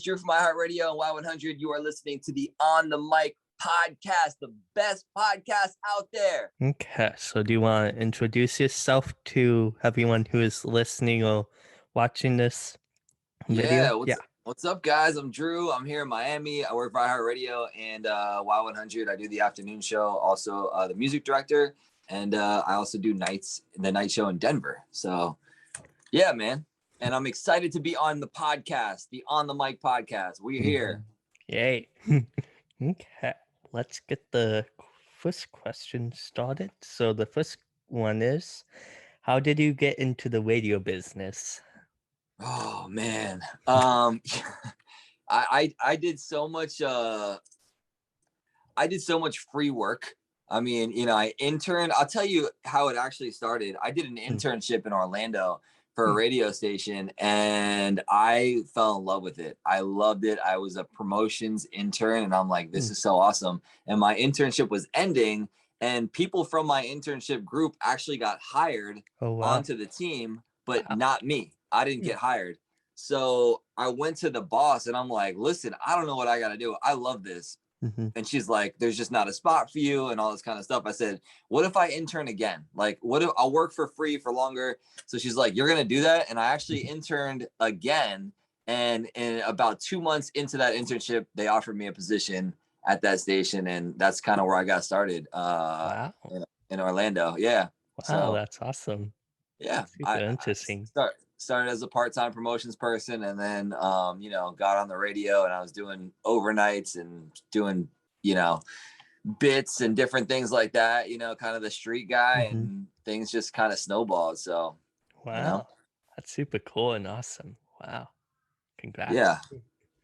Drew from iHeartRadio and Y100. You are listening to the On the Mic podcast, the best podcast out there. Okay, so do you want to introduce yourself to everyone who is listening or watching this video? What's up, guys? I'm Drew. I'm here in Miami. I work for iHeartRadio and Y100. I do the afternoon show, also the music director, and I also do the night show in Denver. So, yeah, man. And I'm excited to be on the podcast, the On the Mic podcast. We're here. Yay. Okay, let's get the first question started. So the first one is, how did you get into the radio business? Oh man. I did so much free work. I mean, I interned. I'll tell you how it actually started. I did an internship in Orlando for a radio station, and I fell in love with it. I loved it. I was a promotions intern, and I'm like, this is so awesome. And my internship was ending, and people from my internship group actually got hired onto the team, but not me. I didn't get hired. So I went to the boss and I'm like, listen, I don't know what I got to do. I love this. And she's like, there's just not a spot for you and all this kind of stuff. I said, what if I intern again? Like, what if I'll work for free for longer? So she's like, you're going to do that. And I actually interned again. And in about 2 months into that internship, they offered me a position at that station. And that's kind of where I got started in Orlando. Yeah. Wow, so, that's awesome. Yeah. Super interesting. Started as a part-time promotions person, and then got on the radio, and I was doing overnights and doing bits and different things like that, kind of the street guy, and things just kind of snowballed. So wow, that's super cool and awesome. Wow, congrats. Yeah,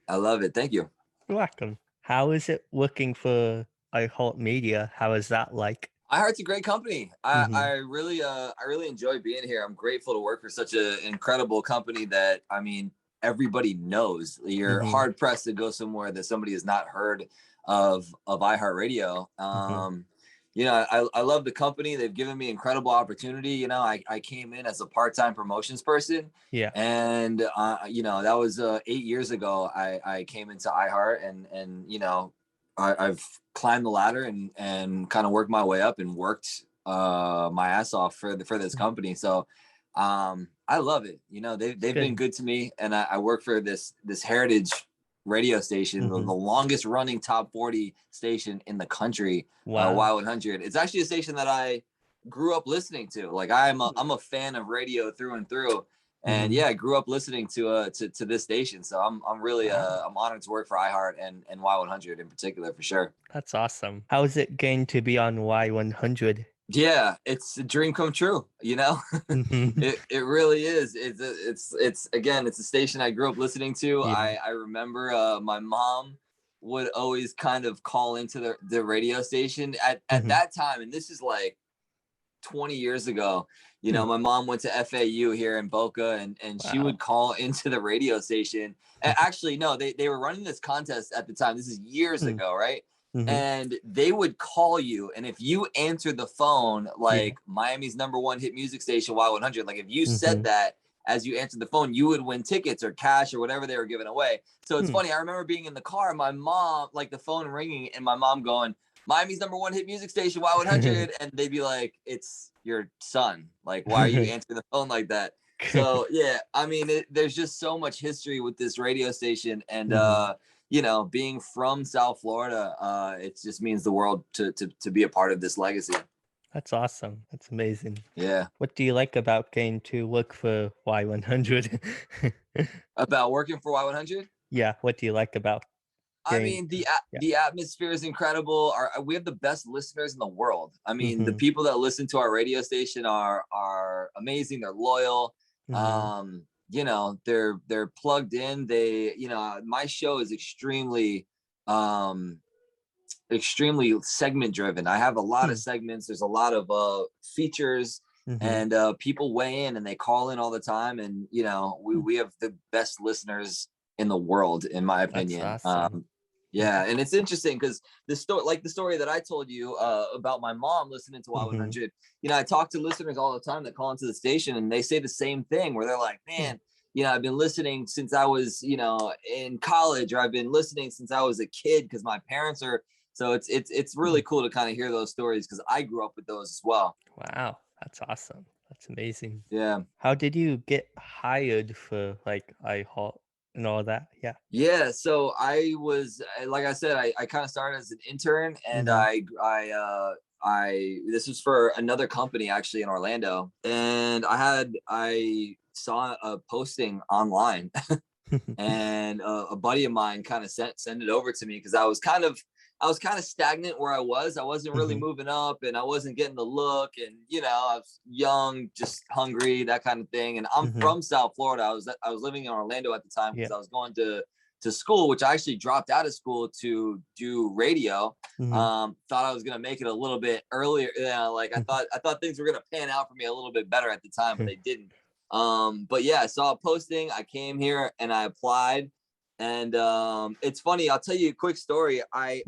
I love it. Thank you. You're welcome. How is it working for iHeartMedia? How is that like? iHeart's a great company. I really enjoy being here. I'm grateful to work for such an incredible company that, I mean, everybody knows. You're hard pressed to go somewhere that somebody has not heard of iHeartRadio. I love the company. They've given me incredible opportunity. I came in as a part-time promotions person. Yeah. And that was 8 years ago. I came into iHeart, and I've climbed the ladder and kind of worked my way up and worked my ass off for this company. So I love it. They've been good to me, and I work for this heritage radio station, the longest running top 40 station in the country. Y100. It's actually a station that I grew up listening to. Like I'm a fan of radio through and through. And I grew up listening to this station, so I'm really I'm honored to work for iHeart and Y100 in particular, for sure. That's awesome. How is it going to be on Y100? Yeah, it's a dream come true. It really is. It's again, it's a station I grew up listening to. I remember my mom would always kind of call into the radio station at that time, and this is like 20 years ago. My mom went to FAU here in Boca, and she would call into the radio station. And actually, no, they were running this contest at the time. This is years ago, right? And they would call you, and if you answered the phone, like Miami's #1 hit music station, Y100, like if you said that as you answered the phone, you would win tickets or cash or whatever they were giving away. So it's funny. I remember being in the car, my mom, like the phone ringing, and my mom going, Miami's #1 hit music station, Y100. And they'd be like, it's your son. Like, why are you answering the phone like that? So, yeah, I mean, there's just so much history with this radio station. And, being from South Florida, it just means the world to be a part of this legacy. That's awesome. That's amazing. Yeah. What do you like about getting to work for Y100? About working for Y100? Yeah. What do you like about? I mean, the atmosphere is incredible. We have the best listeners in the world. I mean, the people that listen to our radio station are amazing. They're loyal. They're plugged in. My show is extremely segment driven. I have a lot of segments. There's a lot of features, and people weigh in and they call in all the time. And, we have the best listeners in the world, in my opinion. That's awesome. Yeah, and it's interesting because the story that I told you about my mom listening to Y100, I talk to listeners all the time that call into the station, and they say the same thing, where they're like, man, I've been listening since I was, in college, or I've been listening since I was a kid because my parents are. So it's really cool to kind of hear those stories because I grew up with those as well. Wow, that's awesome. That's amazing. Yeah. How did you get hired for like iHeart and all that? Yeah. Yeah, so like I said, I kind of started as an intern, and Mm-hmm. I this was for another company actually in Orlando, and I saw a posting online, and a buddy of mine kind of sent it over to me because I was kind of stagnant where I was. I wasn't really Mm-hmm. moving up, and I wasn't getting the look, and I was young, just hungry, that kind of thing. And I'm Mm-hmm. from South Florida. I was living in Orlando at the time Yeah. because I was going to school, which I actually dropped out of school to do radio. Mm-hmm. Thought I was gonna make it a little bit earlier. Like I thought things were gonna pan out for me a little bit better at the time, but they didn't. But yeah, I saw a posting. I came here and I applied. And it's funny. I'll tell you a quick story. I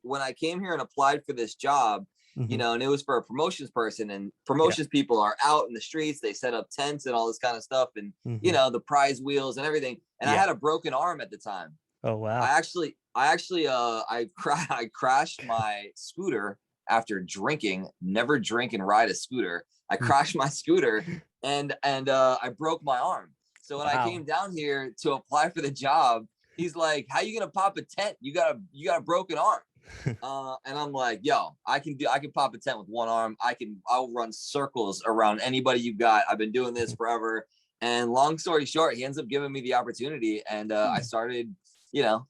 when I came here and applied for this job, Mm-hmm. and it was for a promotions person, and Yeah. promotions people are out in the streets. They set up tents and all this kind of stuff, and Mm-hmm. the prize wheels and everything. And I Yeah. had a broken arm at the time. Oh wow. I crashed my scooter after drinking. Never drink and ride a scooter. I crashed my scooter, and I broke my arm. So when I Wow. came down here to apply for the job, he's like, "How you gonna pop a tent? You got a broken arm." And I'm like, "Yo, I can pop a tent with one arm. I'll run circles around anybody you got. I've been doing this forever." And long story short, he ends up giving me the opportunity, and I started,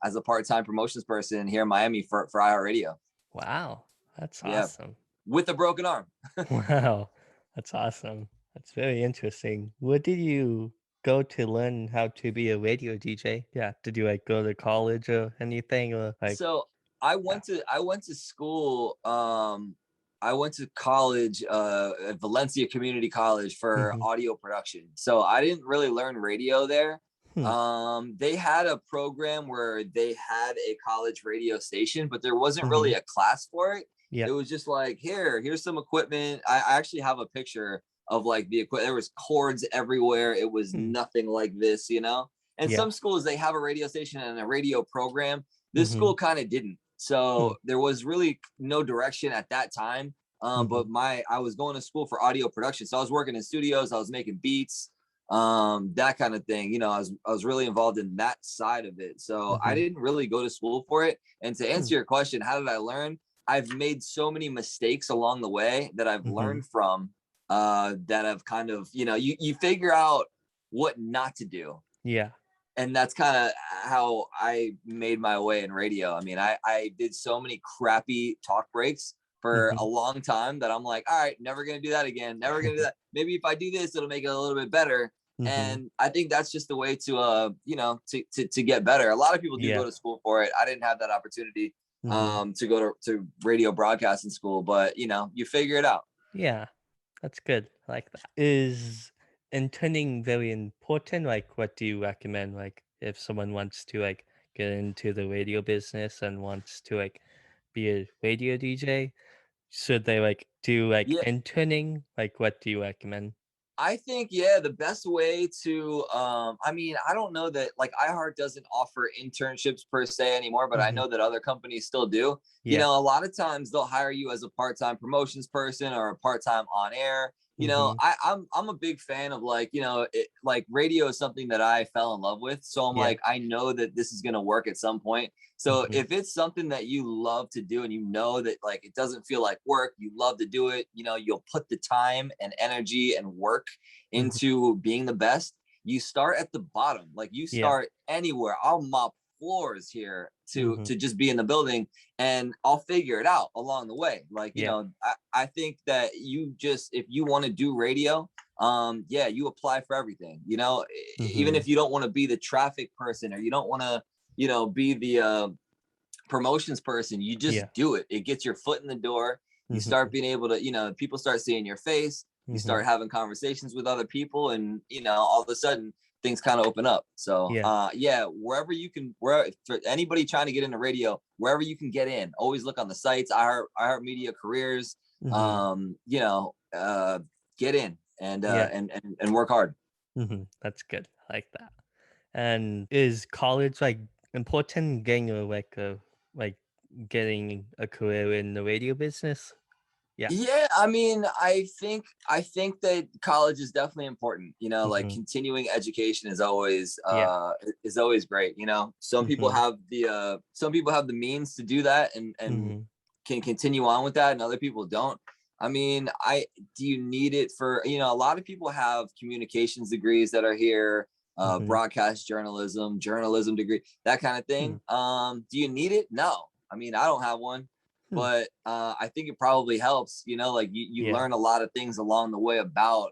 as a part-time promotions person here in Miami for iHeartRadio. Wow. That's Yeah, awesome. with a broken arm. Wow. That's awesome. That's very interesting. Where did you go to learn how to be a radio DJ? Yeah. Did you like go to college or anything or like So yeah. I went to school. I went to college, at Valencia Community College for Mm-hmm. audio production. So I didn't really learn radio there. Hmm. They had a program where they had a college radio station, but there wasn't Mm-hmm. really a class for it. It Yep. was just like, here's some equipment. I actually have a picture of like the equipment. There was cords everywhere. It was Hmm. nothing like this, And Yeah. some schools, they have a radio station and a radio program. This Mm-hmm. school kind of didn't. Hmm. So there was really no direction at that time. Mm-hmm. But I was going to school for audio production. So I was working in studios, I was making beats, that kind of thing. I was really involved in that side of it. So I Mm-hmm. didn't really go to school for it. And to Hmm. answer your question, how did I learn? I've made so many mistakes along the way that I've Mm-hmm. learned from, that have kind of, you figure out what not to do, Yeah. and that's kind of how I made my way in radio. I mean, I did so many crappy talk breaks for Mm-hmm. a long time that I'm like, all right, never gonna do that again. Never gonna do that. Maybe if I do this, it'll make it a little bit better. Mm-hmm. And I think that's just the way to to get better. A lot of people do go Yeah. to school for it. I didn't have that opportunity Mm-hmm. to go to radio broadcasting school, but you figure it out. Yeah. That's good. I like that. Is interning very important? Like, what do you recommend? Like, if someone wants to like get into the radio business and wants to like be a radio DJ, should they like do like Yeah, interning? Like, what do you recommend? I think, yeah, the best way to I mean, I don't know that like iHeart doesn't offer internships per se anymore, but I Mm-hmm. know that other companies still do. Yeah. A lot of times they'll hire you as a part-time promotions person or a part-time on air. Mm-hmm. I'm a big fan of like, like radio is something that I fell in love with. So I'm Yeah. like, I know that this is gonna work at some point. So Mm-hmm. if it's something that you love to do and that like it doesn't feel like work, you love to do it, you'll put the time and energy and work Mm-hmm. into being the best. You start at the bottom. Like you Yeah. start anywhere. I'll mop floors here Mm-hmm. to just be in the building, and I'll figure it out along the way. Like, Yeah. I think that you just, if you want to do radio, yeah, you apply for everything, even Mm-hmm. if you don't want to be the traffic person, or you don't want to, be the promotions person, you just Yeah. do it. It gets your foot in the door. You Mm-hmm. start being able to, people start seeing your face. You Mm-hmm. start having conversations with other people, and all of a sudden things kind of open up. So Yeah. yeah, wherever you can, where for anybody trying to get into radio, wherever you can get in, always look on the sites. iHeart Media Careers, Mm-hmm. get in and Yeah. work hard. Mm-hmm. That's good. like that. And is college like important getting like getting a career in the radio business? Yeah. Yeah, I mean, I think that college is definitely important. Like Mm-hmm. continuing education Yeah. is always great. Mm-hmm. Some people have the means to do that and Mm-hmm. can continue on with that, and other people don't. I mean, I do you need it for, a lot of people have communications degrees that are here, Mm-hmm. broadcast journalism degree, that kind of thing. Do you need it? No. I mean, I don't have one, Mm-hmm. but I think it probably helps. Like you Yeah. learn a lot of things along the way about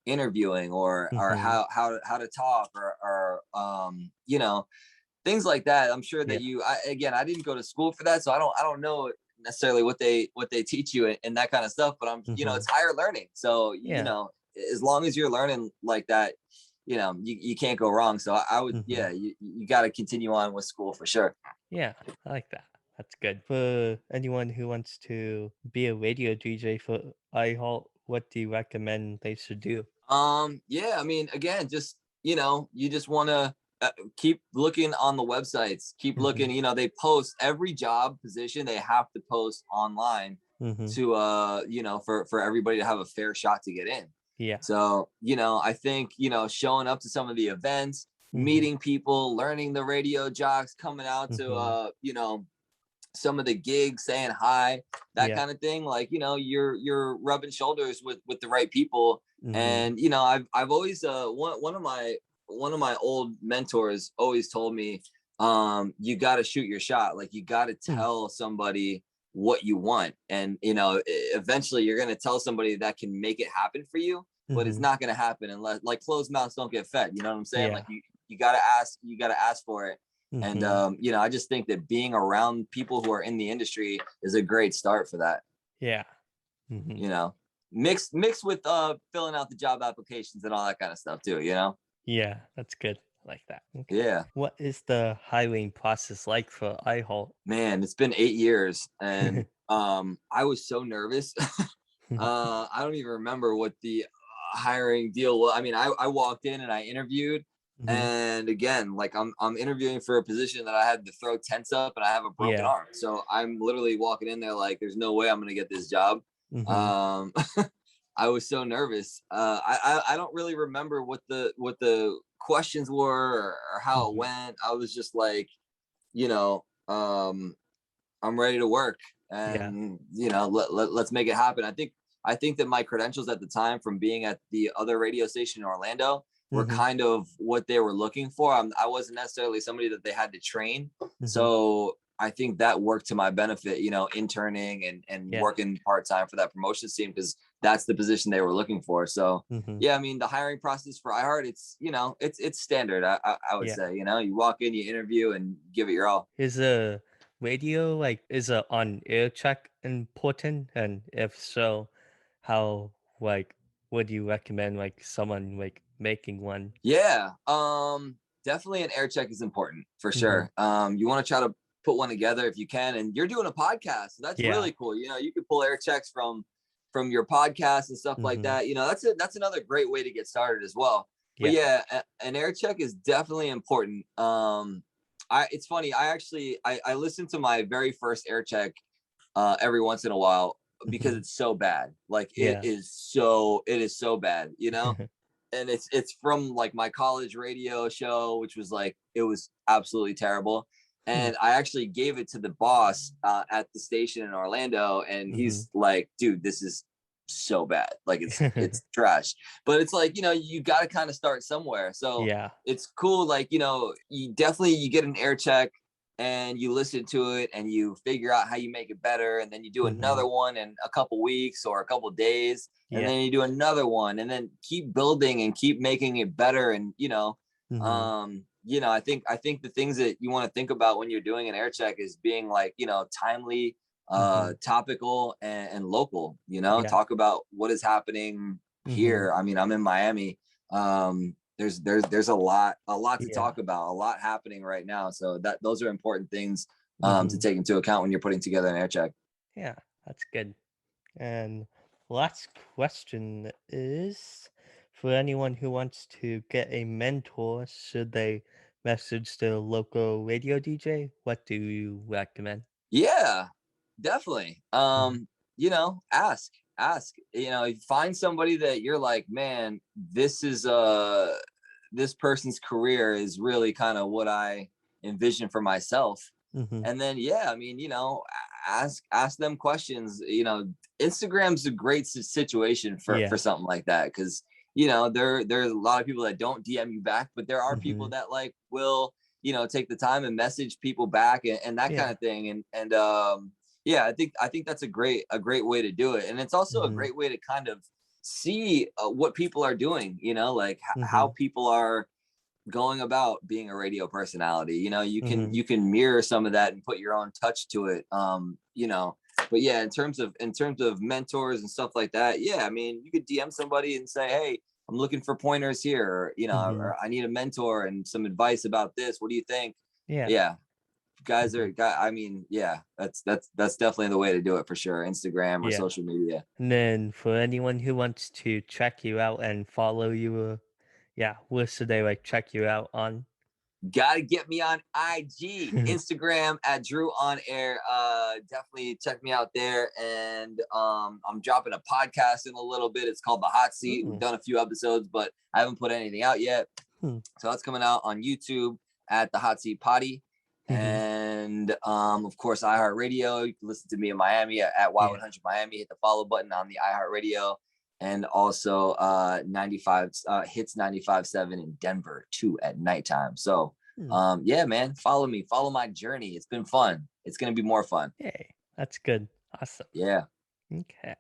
interviewing or Mm-hmm. how to talk or things like that. I'm sure that Yeah. again, I didn't go to school for that, so I don't know necessarily what they teach you and that kind of stuff. But Mm-hmm. it's higher learning. So Yeah. as long as you're learning like that, you can't go wrong. So I would, Mm-hmm. yeah, you got to continue on with school for sure. Yeah. I like that. That's good. For anyone who wants to be a radio DJ for iHalt, what do you recommend they should do? Yeah, I mean, again, just you just want to keep looking on the websites, keep Mm-hmm. looking. They post every job position, they have to post online Mm-hmm. to for everybody to have a fair shot to get in. Yeah. So I think showing up to some of the events, Mm-hmm. meeting people, learning the radio jocks, coming out to Mm-hmm. some of the gigs, saying hi, that Yeah. kind of thing. Like, you're rubbing shoulders with the right people. Mm-hmm. And I've always one of my old mentors always told me, you got to shoot your shot. Like, you got to tell somebody what you want, and eventually you're going to tell somebody that can make it happen for you, but it's Mm-hmm. not going to happen unless, like, closed mouths don't get fed. You know what I'm saying? Yeah. Like, you got to ask for it. And Mm-hmm. I just think that being around people who are in the industry is a great start for that. Yeah. Mm-hmm. You know, mixed with filling out the job applications and all that kind of stuff too. Yeah, that's good. I like that. Okay. Yeah, What is the hiring process like for iHalt? man, it's been 8 years, and I was so nervous. I don't even remember what the hiring deal was. I mean, I walked in and I interviewed, Mm-hmm. and again, like I'm interviewing for a position that I had to throw tents up, and I have a broken Yeah. arm, so I'm literally walking in there like, there's no way I'm gonna get this job. Mm-hmm. Um, I was so nervous. I don't really remember what the questions were, or how it Mm-hmm. went. I was just like, you know, um, I'm ready to work, Yeah. and let's make it happen. I think that my credentials at the time from being at the other radio station in Orlando were Mm-hmm. kind of what they were looking for. I wasn't necessarily somebody that they had to train, Mm-hmm. so I think that worked to my benefit. Interning and Yeah. working part time for that promotions team, because that's the position they were looking for. So Mm-hmm. yeah, I mean, the hiring process for iHeart, it's standard. I would Yeah. say, you walk in, you interview, and give it your all. Is a radio like is a on air check important? And if so, how like would you recommend like someone like making one? Yeah, definitely an air check is important for Mm-hmm. sure. You want to try to put one together if you can, and you're doing a podcast, so that's Yeah. really cool. You can pull air checks from your podcast and stuff like Mm-hmm. that. That's another great way to get started as well. But Yeah. yeah, an air check is definitely important. It's funny. I listen to my very first air check every once in a while because Mm-hmm. it's so bad. Like, Yeah. it is so bad. And it's from like my college radio show, which was like, it was absolutely terrible. Hmm. And I actually gave it to the boss at the station in Orlando, and Mm-hmm. he's like, "Dude, this is so bad. Like, it's trash." But it's like, you got to kind of start somewhere. So Yeah. it's cool. Like, you get an air check, and you listen to it, and you figure out how you make it better, and then you do Mm-hmm. another one in a couple weeks or a couple days, and Yeah. then you do another one, and then keep building and keep making it better. And Mm-hmm. I think the things that you want to think about when you're doing an air check is being like, timely, Mm-hmm. topical, and local. Yeah. Talk about what is happening Mm-hmm. here. I mean, I'm in Miami. There's a lot to Yeah. talk about, a lot happening right now, so those are important things to Mm-hmm. take into account when you're putting together an air check. Yeah. That's good. And last question is for anyone who wants to get a mentor, should they message the local radio DJ? What do you recommend? Yeah, definitely. Mhm. Ask. Find somebody that you're like, man, this person's career is really kind of what I envision for myself. Mhm. And then, yeah, I mean, ask them questions. Instagram's a great situation for Yeah. something like that, because there's a lot of people that don't DM you back, but there are people Mhm. that like will take the time and message people back, and that kind Yeah. of thing. And yeah, I think that's a great way to do it, and it's also a Mhm. great way to kind of see what people are doing, like how Mhm. people are going about being a radio personality. You can Mhm. you can mirror some of that and put your own touch to it. But yeah, in terms of mentors and stuff like that, yeah, I mean, you could DM somebody and say, hey, I'm looking for pointers here, Mhm. or I need a mentor and some advice about this, what do you think? Yeah. Yeah, Mhm. I mean, yeah, that's definitely the way to do it for sure. Instagram or Yeah. social media. And then for anyone who wants to check you out and follow you, yeah, where should they like check you out on? Gotta get me on IG, Instagram at Drew on Air. Definitely check me out there. And I'm dropping a podcast in a little bit. It's called The Hot Seat. We've Ooh. done a few episodes, but I haven't put anything out yet. Hmm. So that's coming out on YouTube at The Hot Seat Potty. Mhm. And of course, iHeartRadio. You can listen to me in Miami at Yeah. Y100 Miami. Hit the follow button on the iHeartRadio. And also 95 hits 95.7 in Denver too at nighttime. So Hmm. yeah, man, follow me, follow my journey. It's been fun. It's gonna be more fun. Yay. That's good. Awesome. Yeah. Okay.